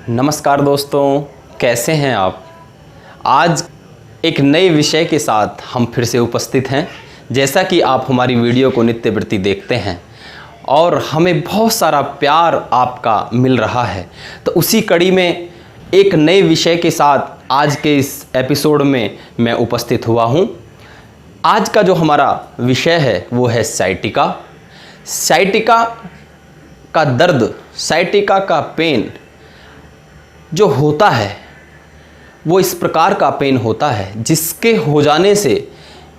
नमस्कार दोस्तों, कैसे हैं आप। आज एक नए विषय के साथ हम फिर से उपस्थित हैं। जैसा कि आप हमारी वीडियो को नित्य प्रति देखते हैं और हमें बहुत सारा प्यार आपका मिल रहा है, तो उसी कड़ी में एक नए विषय के साथ आज के इस एपिसोड में मैं उपस्थित हुआ हूं। आज का जो हमारा विषय है वो है साइटिका। साइटिका का दर्द, साइटिका का पेन जो होता है वो इस प्रकार का पेन होता है जिसके हो जाने से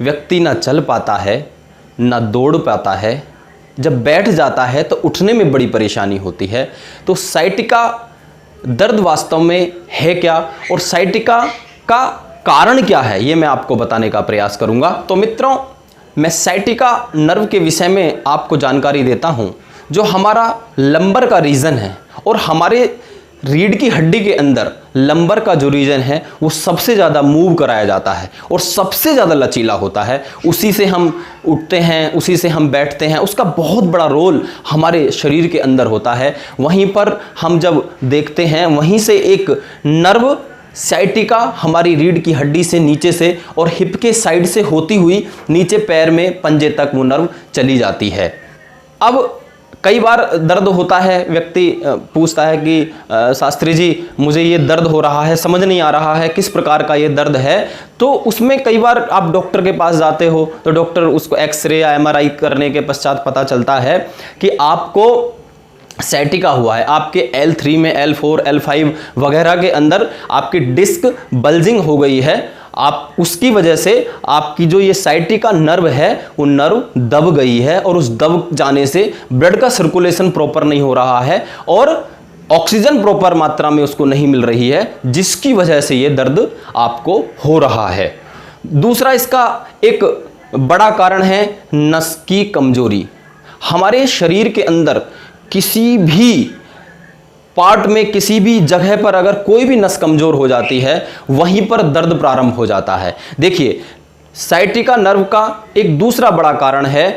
व्यक्ति ना चल पाता है, ना दौड़ पाता है। जब बैठ जाता है तो उठने में बड़ी परेशानी होती है। तो साइटिका दर्द वास्तव में है क्या और साइटिका का कारण क्या है, ये मैं आपको बताने का प्रयास करूंगा। तो मित्रों, मैं साइटिका नर्व के विषय में आपको जानकारी देता हूं। जो हमारा लंबर का रीजन है और हमारे रीढ़ की हड्डी के अंदर लंबर का जो रीजन है वो सबसे ज़्यादा मूव कराया जाता है और सबसे ज़्यादा लचीला होता है। उसी से हम उठते हैं, उसी से हम बैठते हैं, उसका बहुत बड़ा रोल हमारे शरीर के अंदर होता है। वहीं पर हम जब देखते हैं, वहीं से एक नर्व साइटिका हमारी रीढ़ की हड्डी से नीचे से और हिप के साइड से होती हुई नीचे पैर में पंजे तक वो नर्व चली जाती है। अब कई बार दर्द होता है, व्यक्ति पूछता है कि शास्त्री जी मुझे ये दर्द हो रहा है, समझ नहीं आ रहा है किस प्रकार का ये दर्द है। तो उसमें कई बार आप डॉक्टर के पास जाते हो तो डॉक्टर उसको एक्सरे या एमआरआई करने के पश्चात पता चलता है कि आपको साइटिका हुआ है। आपके L3 में L4 L5 वगैरह के अंदर आपकी डिस्क बल्जिंग हो गई है। आप उसकी वजह से आपकी जो ये साइटिका नर्व है वो नर्व दब गई है और उस दब जाने से ब्लड का सर्कुलेशन प्रॉपर नहीं हो रहा है और ऑक्सीजन प्रॉपर मात्रा में उसको नहीं मिल रही है, जिसकी वजह से ये दर्द आपको हो रहा है। दूसरा इसका एक बड़ा कारण है नस की कमजोरी। हमारे शरीर के अंदर किसी भी पार्ट में, किसी भी जगह पर अगर कोई भी नस कमजोर हो जाती है, वहीं पर दर्द प्रारंभ हो जाता है। देखिए, साइटिका नर्व का एक दूसरा बड़ा कारण है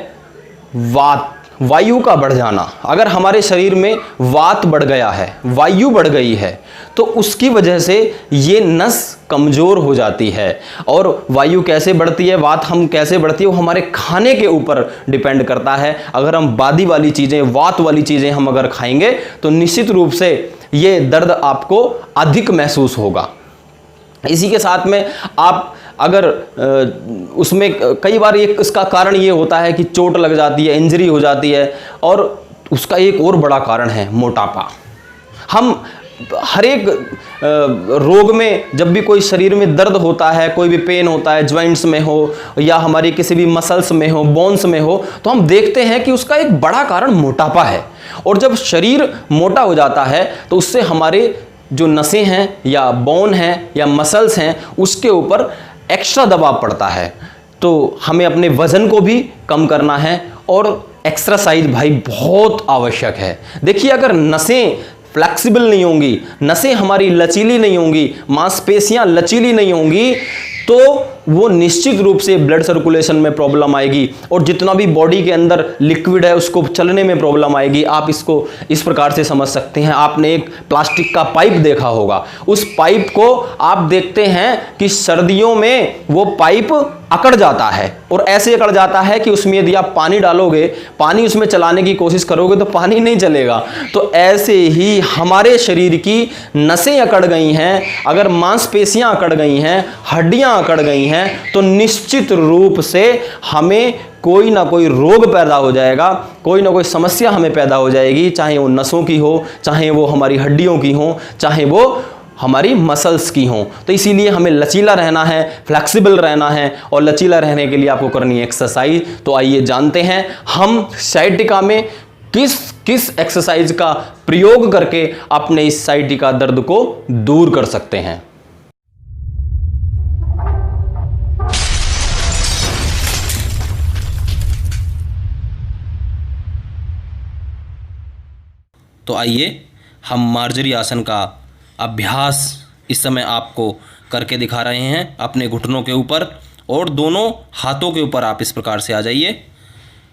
वात, वायु का बढ़ जाना। अगर हमारे शरीर में वात बढ़ गया है, वायु बढ़ गई है, तो उसकी वजह से ये नस कमजोर हो जाती है। और वायु कैसे बढ़ती है, वात हम कैसे बढ़ती है, वो हमारे खाने के ऊपर डिपेंड करता है। अगर हम बादी वाली चीज़ें, वात वाली चीज़ें हम अगर खाएंगे तो निश्चित रूप से ये दर्द आपको अधिक महसूस होगा। इसी के साथ में आप अगर उसमें कई बार इसका कारण ये होता है कि चोट लग जाती है, इंजरी हो जाती है। और उसका एक और बड़ा कारण है मोटापा। हम हर एक रोग में जब भी कोई शरीर में दर्द होता है, कोई भी पेन होता है, ज्वाइंट्स में हो या हमारी किसी भी मसल्स में हो, बोन्स में हो, तो हम देखते हैं कि उसका एक बड़ा कारण मोटापा है। और जब शरीर मोटा हो जाता है तो उससे हमारे जो नसें हैं या बोन हैं या मसल्स हैं उसके ऊपर एक्स्ट्रा दबाव पड़ता है। तो हमें अपने वजन को भी कम करना है और एक्सरसाइज भाई बहुत आवश्यक है। देखिए, अगर नसें फ्लेक्सिबल नहीं होंगी, नसें हमारी लचीली नहीं होंगी, मांसपेशियां लचीली नहीं होंगी, तो वो निश्चित रूप से ब्लड सर्कुलेशन में प्रॉब्लम आएगी और जितना भी बॉडी के अंदर लिक्विड है उसको चलने में प्रॉब्लम आएगी। आप इसको इस प्रकार से समझ सकते हैं। आपने एक प्लास्टिक का पाइप देखा होगा, उस पाइप को आप देखते हैं कि सर्दियों में वो पाइप अकड़ जाता है और ऐसे अकड़ जाता है कि उसमें यदि आप पानी डालोगे, पानी उसमें चलाने की कोशिश करोगे तो पानी नहीं चलेगा। तो ऐसे ही हमारे शरीर की नसें अकड़ गई हैं, अगर मांसपेशियां अकड़ गई हैं, हड्डियां अकड़ गई हैं, तो निश्चित रूप से हमें कोई ना कोई रोग पैदा हो जाएगा, कोई ना कोई समस्या हमें पैदा हो जाएगी, चाहे वो नसों की हो, चाहे वो हमारी हड्डियों की हो, चाहे वो हमारी मसल्स की हों। तो इसीलिए हमें लचीला रहना है, फ्लेक्सिबल रहना है और लचीला रहने के लिए आपको करनी है एक्सरसाइज। तो आइए जानते हैं हम साइटिका में किस एक्सरसाइज का प्रयोग करके अपने इस साइटिका दर्द को दूर कर सकते हैं। तो आइए हम मार्जरी आसन का अभ्यास इस समय आपको करके दिखा रहे हैं अपने घुटनों के ऊपर, और दोनों हाथों के ऊपर आप इस प्रकार से आ जाइए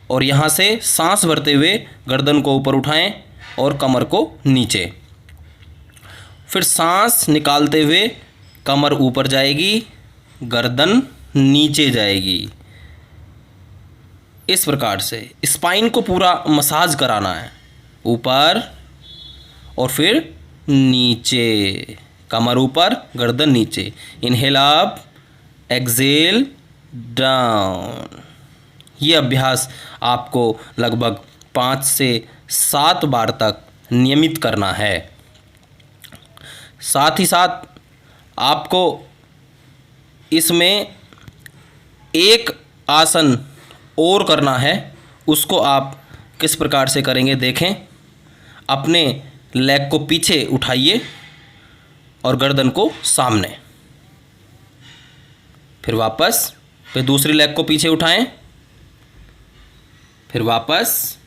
और यहाँ से सांस भरते हुए गर्दन को ऊपर उठाएं और कमर को नीचे। फिर सांस निकालते हुए कमर ऊपर जाएगी, गर्दन नीचे जाएगी। इस प्रकार से स्पाइन को पूरा मसाज कराना है, ऊपर और फिर नीचे, कमर ऊपर गर्दन नीचे। Inhale up, exhale down. ये अभ्यास आपको लगभग 5 से 7 बार तक नियमित करना है। साथ ही साथ आपको इसमें एक आसन और करना है। उसको आप किस प्रकार से करेंगे देखें। अपने लेग को पीछे उठाइए और गर्दन को सामने, फिर वापस, फिर दूसरी लेग को पीछे उठाएं, फिर वापस,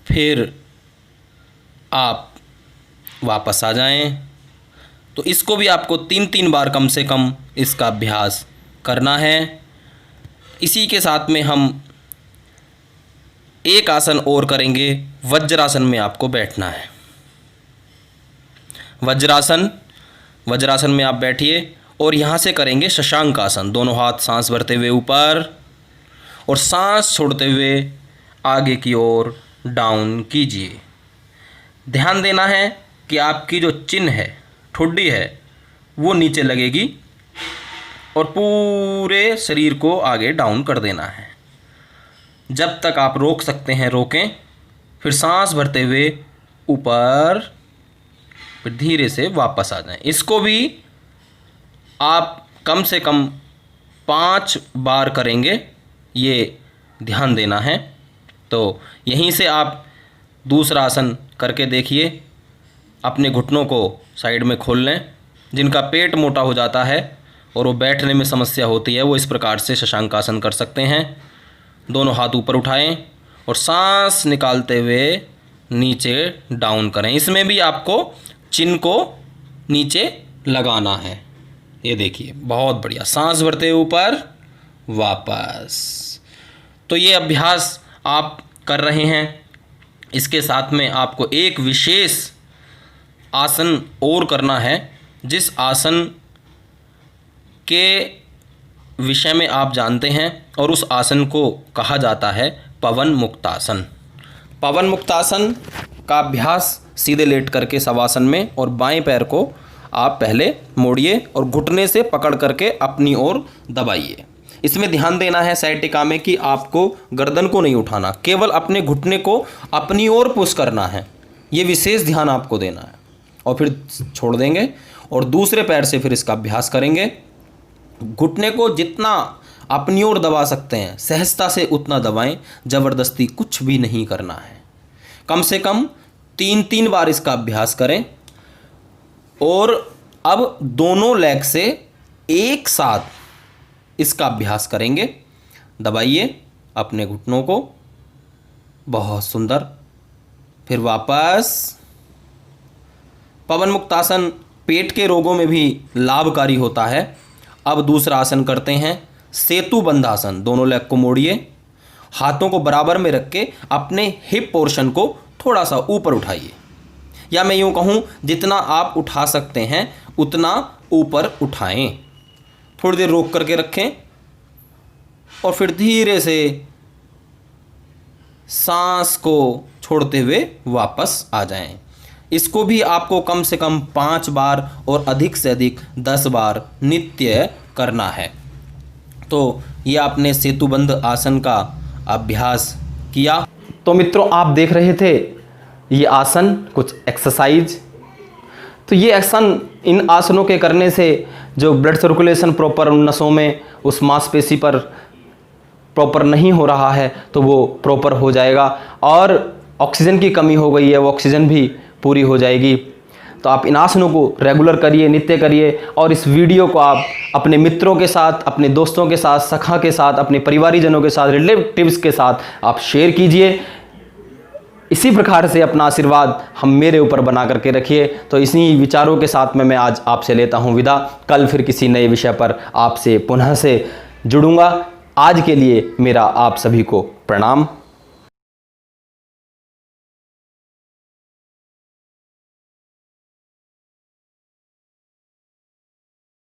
फिर आप वापस आ जाएं। तो इसको भी आपको 3-3 बार कम से कम इसका अभ्यास करना है। इसी के साथ में हम एक आसन और करेंगे। वज्रासन में आपको बैठना है। वज्रासन में आप बैठिए और यहाँ से करेंगे शशांक आसन। दोनों हाथ सांस भरते हुए ऊपर और सांस छोड़ते हुए आगे की ओर डाउन कीजिए। ध्यान देना है कि आपकी जो चिन है, ठुड्डी है, वो नीचे लगेगी और पूरे शरीर को आगे डाउन कर देना है। जब तक आप रोक सकते हैं रोकें, फिर सांस भरते हुए ऊपर, फिर धीरे से वापस आ जाएं। इसको भी आप कम से कम 5 बार करेंगे, ये ध्यान देना है। तो यहीं से आप दूसरा आसन करके देखिए। अपने घुटनों को साइड में खोल लें। जिनका पेट मोटा हो जाता है और वो बैठने में समस्या होती है, वो इस प्रकार से शशांक आसन कर सकते हैं। दोनों हाथ ऊपर उठाएं और सांस निकालते हुए नीचे डाउन करें। इसमें भी आपको चिन को नीचे लगाना है। ये देखिए, बहुत बढ़िया। सांस भरते हुए ऊपर, वापस। तो ये अभ्यास आप कर रहे हैं। इसके साथ में आपको एक विशेष आसन और करना है, जिस आसन के विषय में आप जानते हैं, और उस आसन को कहा जाता है पवन मुक्तासन। पवन मुक्तासन का अभ्यास सीधे लेट करके शवासन में, और बाएं पैर को आप पहले मोड़िए और घुटने से पकड़ करके अपनी ओर दबाइए। इसमें ध्यान देना है साइटिका में कि आपको गर्दन को नहीं उठाना, केवल अपने घुटने को अपनी ओर पुश करना है। ये विशेष ध्यान आपको देना है। और फिर छोड़ देंगे और दूसरे पैर से फिर इसका अभ्यास करेंगे। घुटने को जितना अपनी ओर दबा सकते हैं सहजता से उतना दबाएं, ज़बरदस्ती कुछ भी नहीं करना है। कम से कम 3-3 बार इसका अभ्यास करें। और अब दोनों लेग से एक साथ इसका अभ्यास करेंगे। दबाइए अपने घुटनों को, बहुत सुंदर। फिर वापस। पवन मुक्तासन पेट के रोगों में भी लाभकारी होता है। अब दूसरा आसन करते हैं सेतु बंधासन। दोनों लेग को मोड़िए, हाथों को बराबर में रख के अपने हिप पोर्शन को थोड़ा सा ऊपर उठाइए, या मैं यूँ कहूँ जितना आप उठा सकते हैं उतना ऊपर उठाएं। थोड़ी देर रोक करके रखें और फिर धीरे से सांस को छोड़ते हुए वापस आ जाएं। इसको भी आपको कम से कम 5 बार और अधिक से अधिक 10 बार नित्य करना है। तो ये आपने सेतुबंध आसन का अभ्यास किया। तो मित्रों, आप देख रहे थे ये आसन, कुछ एक्सरसाइज। तो ये आसन, इन आसनों के करने से जो ब्लड सर्कुलेशन प्रॉपर नसों में उस मांसपेशी पर प्रॉपर नहीं हो रहा है तो वो प्रॉपर हो जाएगा, और ऑक्सीजन की कमी हो गई है वो ऑक्सीजन भी पूरी हो जाएगी। तो आप इन आसनों को रेगुलर करिए, नित्य करिए, और इस वीडियो को आप अपने मित्रों के साथ, अपने दोस्तों के साथ, सखा के साथ, अपने परिवारीजनों के साथ, रिलेटिव्स के साथ आप शेयर कीजिए। इसी प्रकार से अपना आशीर्वाद हम मेरे ऊपर बना करके रखिए। तो इसी विचारों के साथ में मैं आज आपसे लेता हूं विदा। कल फिर किसी नए विषय पर आपसे पुनः से जुड़ूंगा। आज के लिए मेरा आप सभी को प्रणाम।